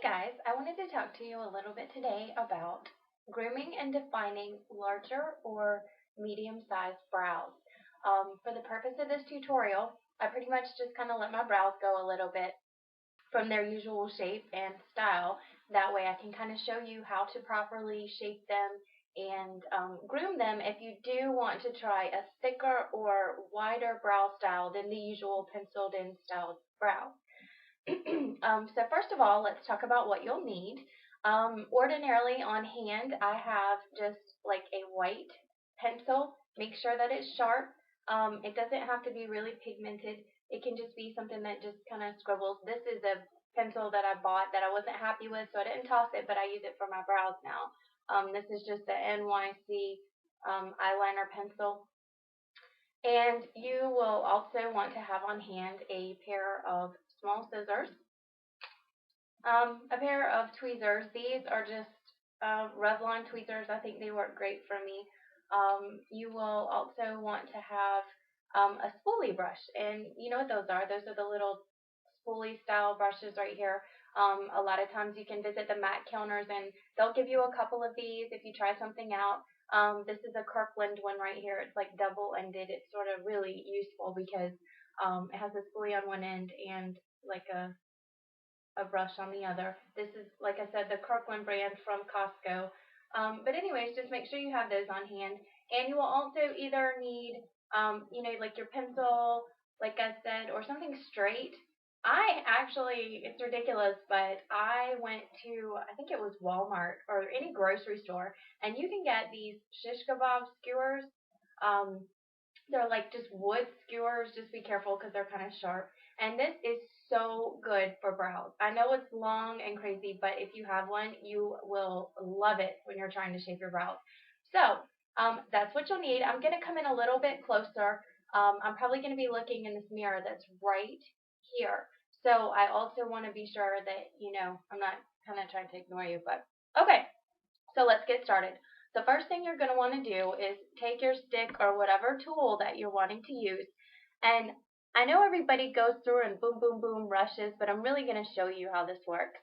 Guys, I wanted to talk to you a little bit today about grooming and defining larger or medium-sized brows. For the purpose of this tutorial, I pretty much just kind of let my brows go a little bit from their usual shape and style. That way I can kind of show you how to properly shape them and groom them if you do want to try a thicker or wider brow style than the usual penciled in styled brow. So first of all, let's talk about what you'll need. Ordinarily on hand, I have just like a white pencil. Make sure that it's sharp. It doesn't have to be really pigmented. It can just be something that just kind of scribbles. This is a pencil that I bought that I wasn't happy with, so I didn't toss it, but I use it for my brows now. This is just the NYC eyeliner pencil. And you will also want to have on hand a pair of small scissors, a pair of tweezers. These are just Revlon tweezers. I think they work great for me. You will also want to have a spoolie brush, and you know what those are. Those are the little spoolie style brushes right here. A lot of times you can visit the MAC counters and they'll give you a couple of these if you try something out. This is a Kirkland one right here. It's like double-ended. It's sort of really useful because it has a spoolie on one end and like a brush on the other. This is, like I said, the Kirkland brand from Costco. But anyways, just make sure you have those on hand. And you will also either need, like your pencil, like I said, or something straight. I actually, it's ridiculous, but I went to, I think it was Walmart or any grocery store, and you can get these shish kabob skewers. They're like just wood skewers. Just be careful because they're kind of sharp. And this is so good for brows. I know it's long and crazy, but if you have one, you will love it when you're trying to shape your brows. So that's what you'll need. I'm going to come in a little bit closer. I'm probably going to be looking in this mirror that's right here. So I also want to be sure that, I'm not kind of trying to ignore you, but okay. So let's get started. The first thing you're going to want to do is take your stick or whatever tool that you're wanting to use. And I know everybody goes through and boom, boom, boom rushes, but I'm really going to show you how this works.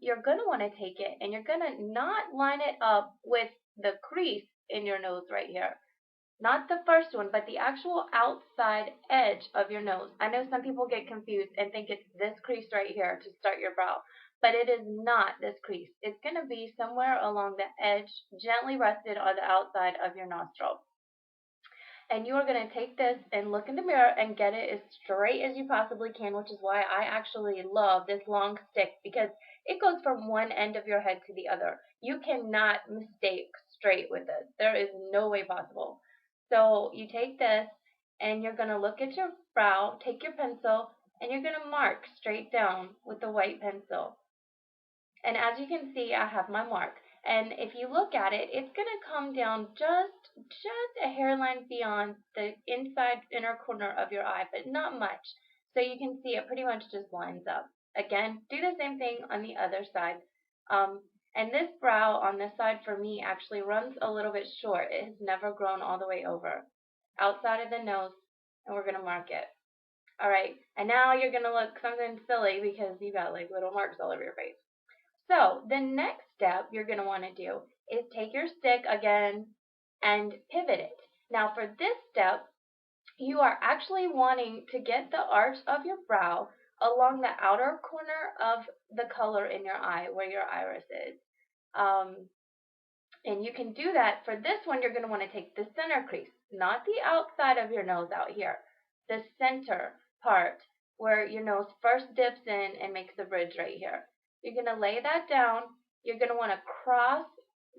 You're going to want to take it and you're going to not line it up with the crease in your nose right here. Not the first one, but the actual outside edge of your nose. I know some people get confused and think it's this crease right here to start your brow, but it is not this crease. It's going to be somewhere along the edge, gently rested on the outside of your nostril. And you are going to take this and look in the mirror and get it as straight as you possibly can, which is why I actually love this long stick because it goes from one end of your head to the other. You cannot mistake straight with this. There is no way possible. So you take this and you're going to look at your brow, take your pencil, and you're going to mark straight down with the white pencil. And as you can see, I have my mark. And if you look at it, it's going to come down just a hairline beyond the inside inner corner of your eye, but not much. So you can see it pretty much just lines up. Again, do the same thing on the other side. And this brow on this side for me actually runs a little bit short. It has never grown all the way over. Outside of the nose, and we're going to mark it. Alright, and now you're going to look something silly because you got like little marks all over your face. So the next step you're going to want to do is take your stick again and pivot it. Now for this step, you are actually wanting to get the arch of your brow along the outer corner of the color in your eye where your iris is. And you can do that. For this one, you're going to want to take the center crease, not the outside of your nose out here, the center part where your nose first dips in and makes the bridge right here. You're going to lay that down. You're going to want to cross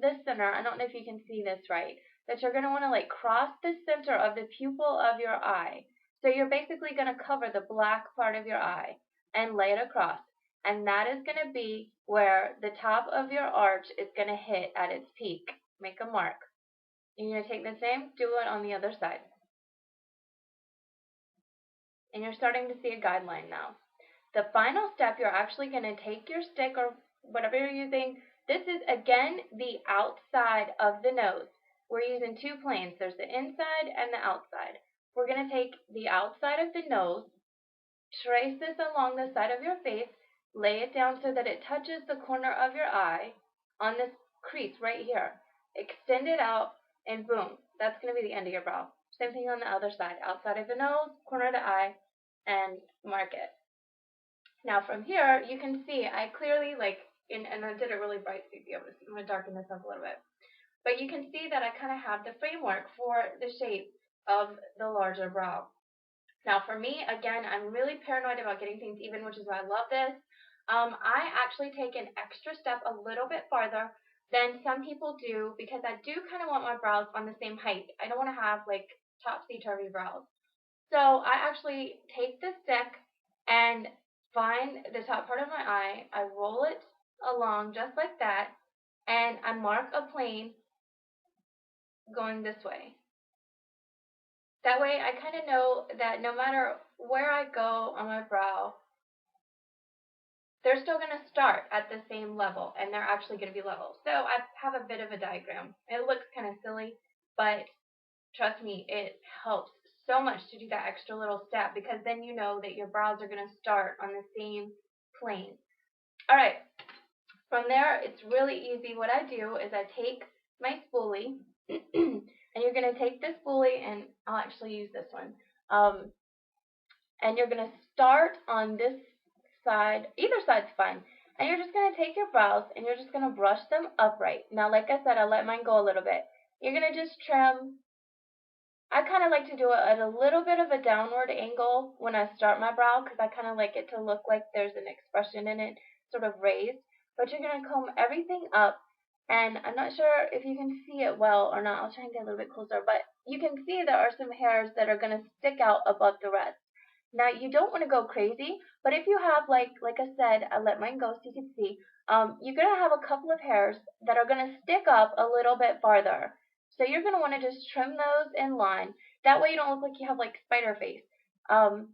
the center. I don't know if you can see this right, but you're going to want to like cross the center of the pupil of your eye. So you're basically going to cover the black part of your eye and lay it across. And that is going to be where the top of your arch is going to hit at its peak. Make a mark. You're going to take the same, do it on the other side. And you're starting to see a guideline now. The final step, you're actually going to take your stick or whatever you're using. This is, again, the outside of the nose. We're using two planes. There's the inside and the outside. We're going to take the outside of the nose, trace this along the side of your face, lay it down so that it touches the corner of your eye on this crease right here. Extend it out, and boom, that's going to be the end of your brow. Same thing on the other side, outside of the nose, corner of the eye, and mark it. Now from here, you can see I clearly, and I did it really bright so you'd be able to see. I'm going to darken this up a little bit. But you can see that I kind of have the framework for the shape of the larger brow. Now for me, again, I'm really paranoid about getting things even, which is why I love this. I actually take an extra step a little bit farther than some people do because I do kind of want my brows on the same height. I don't want to have like topsy-turvy brows. So I actually take the stick and find the top part of my eye. I roll it along just like that, and I mark a plane going this way. That way I kind of know that no matter where I go on my brow, they're still going to start at the same level, and they're actually going to be level. So I have a bit of a diagram. It looks kind of silly, but trust me, it helps so much to do that extra little step because then you know that your brows are going to start on the same plane. All right, from there, it's really easy. What I do is I take my spoolie, and you're going to take this spoolie, and I'll actually use this one. And you're going to start on this side. Either side's fine. And you're just going to take your brows, and you're just going to brush them upright. Now, like I said, I let mine go a little bit. You're going to just trim. I kind of like to do it at a little bit of a downward angle when I start my brow because I kind of like it to look like there's an expression in it, sort of raised. But you're going to comb everything up, and I'm not sure if you can see it well or not. I'll try and get a little bit closer, but you can see there are some hairs that are going to stick out above the rest. Now, you don't want to go crazy, but if you have, like I said, I let mine go so you can see, you're going to have a couple of hairs that are going to stick up a little bit farther. So you're going to want to just trim those in line. That way you don't look like you have like spider face. On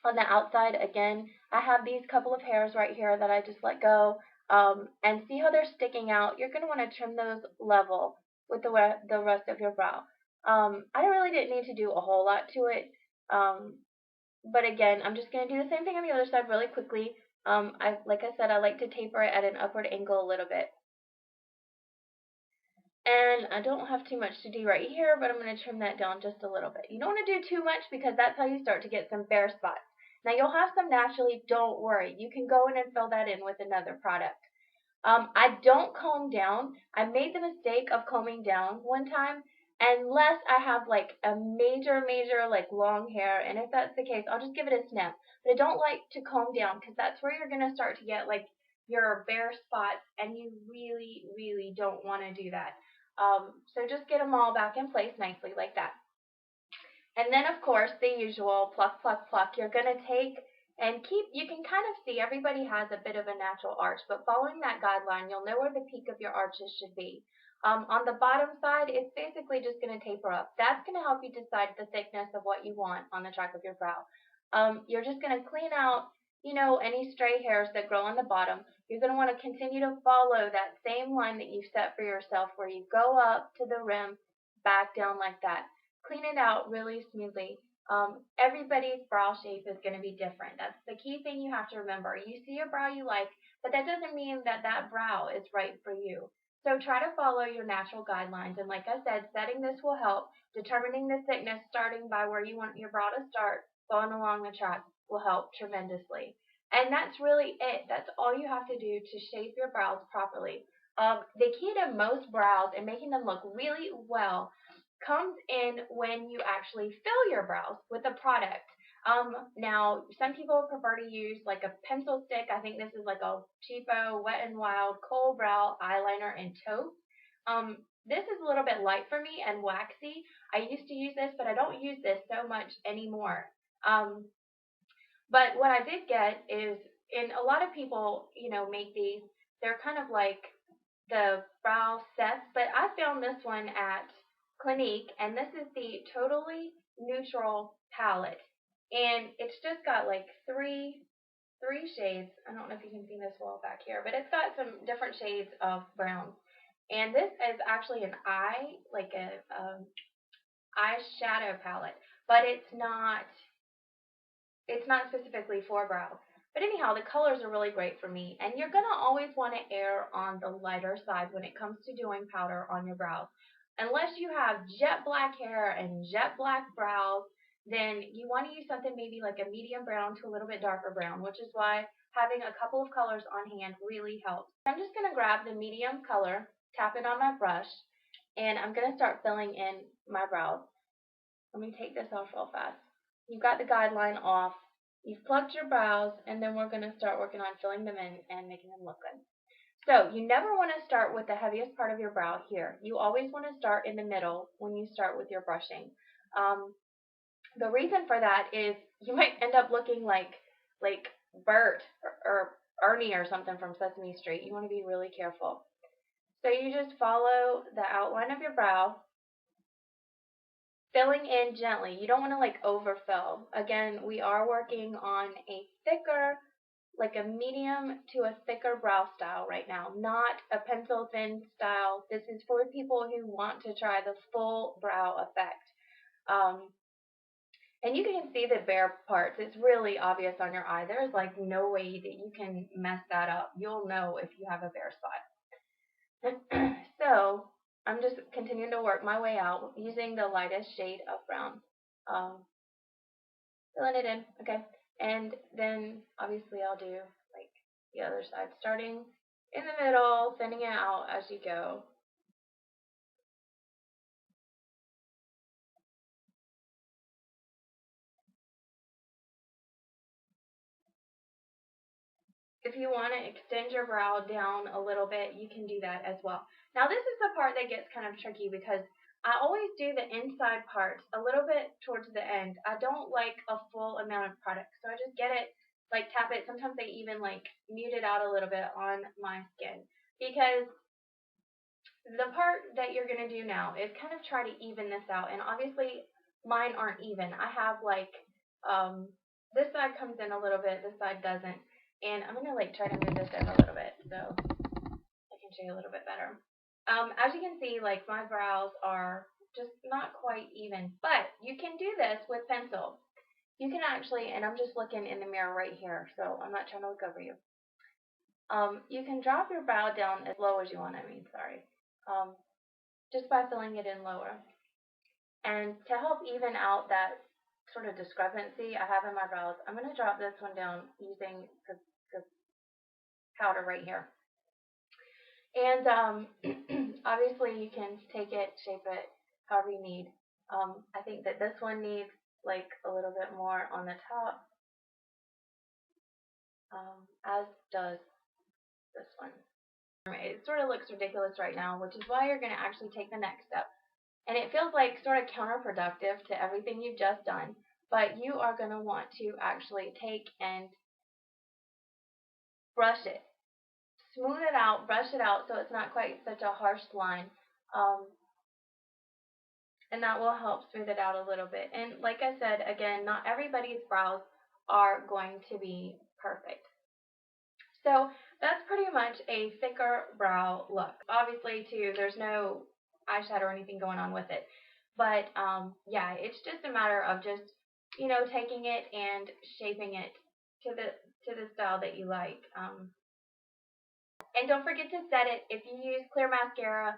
the outside, again, I have these couple of hairs right here that I just let go. And see how they're sticking out? You're going to want to trim those level with the rest of your brow. I really didn't need to do a whole lot to it. But again, I'm just going to do the same thing on the other side really quickly. Like I said, I like to taper it at an upward angle a little bit. And I don't have too much to do right here, but I'm going to trim that down just a little bit. You don't want to do too much because that's how you start to get some bare spots. Now, you'll have some naturally, don't worry. You can go in and fill that in with another product. I don't comb down. I made the mistake of combing down one time, unless I have like a major like long hair, and if that's the case, I'll just give it a snip. But I don't like to comb down because that's where you're going to start to get like your bare spots, and you really don't want to do that. So just get them all back in place nicely like that. And then, of course, the usual pluck. You're going to take and keep, you can kind of see everybody has a bit of a natural arch, but following that guideline, you'll know where the peak of your arches should be. On the bottom side, it's basically just going to taper up. That's going to help you decide the thickness of what you want on the track of your brow. You're just going to clean out, any stray hairs that grow on the bottom. You're going to want to continue to follow that same line that you've set for yourself where you go up to the rim, back down like that. Clean it out really smoothly. Everybody's brow shape is going to be different. That's the key thing you have to remember. You see a brow you like, but that doesn't mean that that brow is right for you. So try to follow your natural guidelines. And like I said, setting this will help. Determining the thickness starting by where you want your brow to start, going along the track, will help tremendously. And that's really it. That's all you have to do to shape your brows properly. The key to most brows and making them look really well comes in when you actually fill your brows with a product. Now, some people prefer to use like a pencil stick. I think this is like a cheapo, Wet n Wild, Kohl Brow eyeliner in taupe. This is a little bit light for me and waxy. I used to use this, but I don't use this so much anymore. But what I did get is, and a lot of people, make these, they're kind of like the brow sets, but I found this one at Clinique, and this is the Totally Neutral palette, and it's just got like three shades. I don't know if you can see this well back here, but it's got some different shades of brown. And this is actually an eyeshadow palette, but it's not specifically for brow. But anyhow, the colors are really great for me. And you're going to always want to err on the lighter side when it comes to doing powder on your brows. Unless you have jet black hair and jet black brows, then you want to use something maybe like a medium brown to a little bit darker brown, which is why having a couple of colors on hand really helps. I'm just going to grab the medium color, tap it on my brush, and I'm going to start filling in my brows. Let me take this off real fast. You've got the guideline off. You've plucked your brows, and then we're going to start working on filling them in and making them look good. So you never want to start with the heaviest part of your brow here. You always want to start in the middle when you start with your brushing. The reason for that is you might end up looking like Bert or Ernie or something from Sesame Street. You want to be really careful. So you just follow the outline of your brow, filling in gently. You don't want to overfill. Again, we are working on a thicker, like a medium to a thicker brow style right now, not a pencil thin style. This is for people who want to try the full brow effect. And you can see the bare parts. It's really obvious on your eye. There's no way that you can mess that up. You'll know if you have a bare spot. So I'm just continuing to work my way out using the lightest shade of brown. Filling it in, okay. And then obviously I'll do the other side, starting in the middle, thinning it out as you go. If you want to extend your brow down a little bit, you can do that as well. Now this is the part that gets kind of tricky because I always do the inside part a little bit towards the end. I don't like a full amount of product, so I just get it, tap it. Sometimes I even mute it out a little bit on my skin, because the part that you're going to do now is kind of try to even this out. And obviously mine aren't even. I have this side comes in a little bit, this side doesn't. And I'm going to try to move this over a little bit so I can show you a little bit better. As you can see, my brows are just not quite even. But you can do this with pencil. You can actually, and I'm just looking in the mirror right here, so I'm not trying to look over you. You can drop your brow down as low as you want, just by filling it in lower. And to help even out that sort of discrepancy I have in my brows, I'm going to drop this one down using the powder right here. And obviously you can take it, shape it however you need. I think that this one needs a little bit more on the top, as does this one. It sort of looks ridiculous right now, which is why you're going to actually take the next step. And it feels sort of counterproductive to everything you've just done, but you are going to want to actually take and brush it. Smooth it out, brush it out so it's not quite such a harsh line. And that will help smooth it out a little bit. And like I said, again, not everybody's brows are going to be perfect. So that's pretty much a thicker brow look. Obviously, too, there's no eyeshadow or anything going on with it. But, yeah, it's just a matter of just, taking it and shaping it to the style that you like. And don't forget to set it. If you use clear mascara,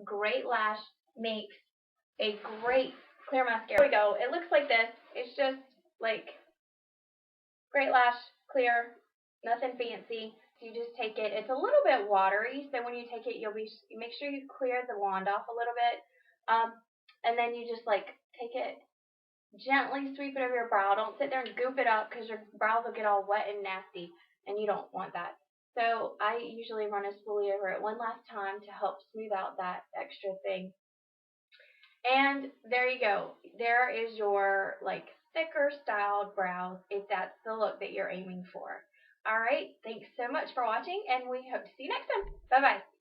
Great Lash makes a great clear mascara. There we go. It looks like this. It's just Great Lash, clear, nothing fancy. You just take it. It's a little bit watery, so when you take it, you make sure you clear the wand off a little bit, and then you just take it, gently sweep it over your brow. Don't sit there and goop it up because your brows will get all wet and nasty, and you don't want that. So I usually run a spoolie over it one last time to help smooth out that extra thing. And there you go. There is your thicker styled brows if that's the look that you're aiming for. All right, thanks so much for watching, and we hope to see you next time. Bye-bye.